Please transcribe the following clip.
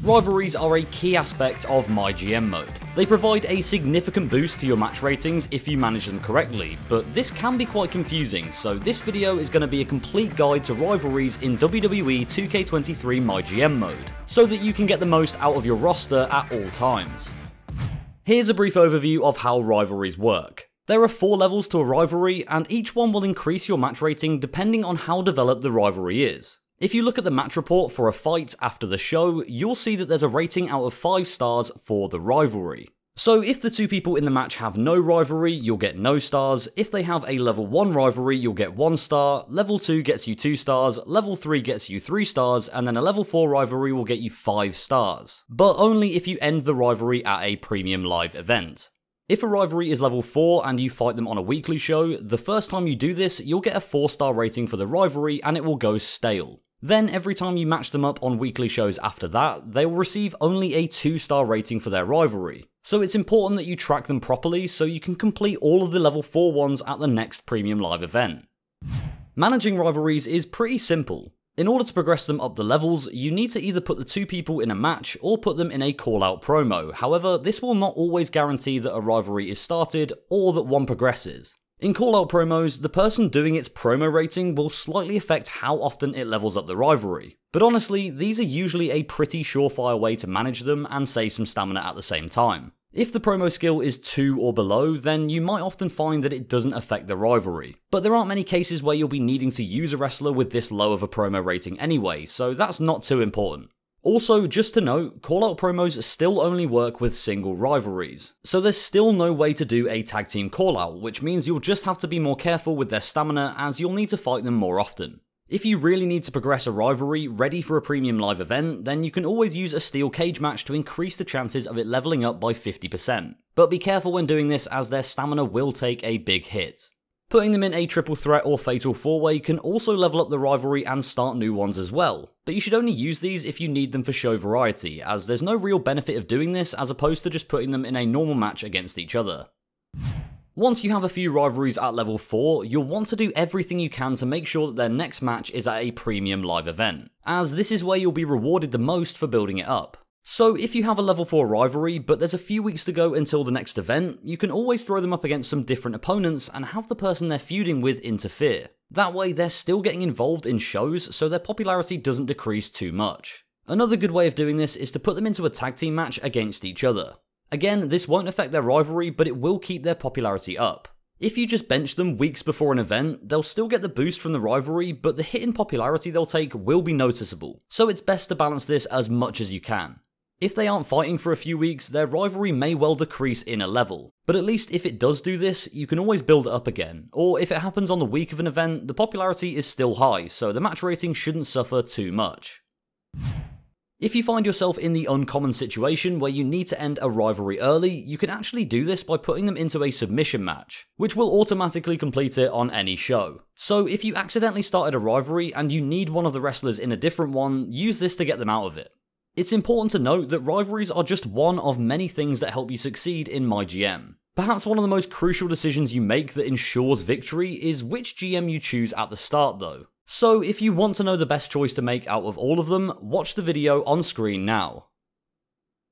Rivalries are a key aspect of MyGM mode. They provide a significant boost to your match ratings if you manage them correctly, but this can be quite confusing, so this video is going to be a complete guide to Rivalries in WWE 2K23 MyGM mode, so that you can get the most out of your roster at all times. Here's a brief overview of how Rivalries work. There are 4 levels to a rivalry, and each one will increase your match rating depending on how developed the rivalry is. If you look at the match report for a fight after the show, you'll see that there's a rating out of 5 stars for the rivalry. So if the 2 people in the match have no rivalry, you'll get no stars. If they have a level 1 rivalry, you'll get 1 star, level 2 gets you 2 stars, level 3 gets you 3 stars, and then a level 4 rivalry will get you 5 stars. But only if you end the rivalry at a premium live event. If a rivalry is level 4 and you fight them on a weekly show, the first time you do this, you'll get a 4-star rating for the rivalry and it will go stale. Then every time you match them up on weekly shows after that, they will receive only a 2-star rating for their rivalry. So it's important that you track them properly so you can complete all of the level 4 ones at the next premium live event. Managing rivalries is pretty simple. In order to progress them up the levels, you need to either put the 2 people in a match or put them in a call-out promo. However, this will not always guarantee that a rivalry is started or that one progresses. In call-out promos, the person doing its promo rating will slightly affect how often it levels up the rivalry. But honestly, these are usually a pretty surefire way to manage them and save some stamina at the same time. If the promo skill is 2 or below, then you might often find that it doesn't affect the rivalry. But there aren't many cases where you'll be needing to use a wrestler with this low of a promo rating anyway, so that's not too important. Also, just to note, call-out promos still only work with single rivalries, so there's still no way to do a tag team call-out, which means you'll just have to be more careful with their stamina as you'll need to fight them more often. If you really need to progress a rivalry ready for a premium live event, then you can always use a steel cage match to increase the chances of it leveling up by 50%. But be careful when doing this as their stamina will take a big hit. Putting them in a triple threat or fatal 4-way can also level up the rivalry and start new ones as well, but you should only use these if you need them for show variety, as there's no real benefit of doing this as opposed to just putting them in a normal match against each other. Once you have a few rivalries at level 4, you'll want to do everything you can to make sure that their next match is at a premium live event, as this is where you'll be rewarded the most for building it up. So if you have a level 4 rivalry, but there's a few weeks to go until the next event, you can always throw them up against some different opponents and have the person they're feuding with interfere. That way they're still getting involved in shows, so their popularity doesn't decrease too much. Another good way of doing this is to put them into a tag team match against each other. Again, this won't affect their rivalry, but it will keep their popularity up. If you just bench them weeks before an event, they'll still get the boost from the rivalry, but the hit in popularity they'll take will be noticeable, so it's best to balance this as much as you can. If they aren't fighting for a few weeks, their rivalry may well decrease in a level, but at least if it does do this, you can always build it up again, or if it happens on the week of an event, the popularity is still high, so the match rating shouldn't suffer too much. If you find yourself in the uncommon situation where you need to end a rivalry early, you can actually do this by putting them into a submission match, which will automatically complete it on any show. So if you accidentally started a rivalry and you need one of the wrestlers in a different one, use this to get them out of it. It's important to note that rivalries are just one of many things that help you succeed in MyGM. Perhaps one of the most crucial decisions you make that ensures victory is which GM you choose at the start though. So if you want to know the best choice to make out of all of them, watch the video on screen now.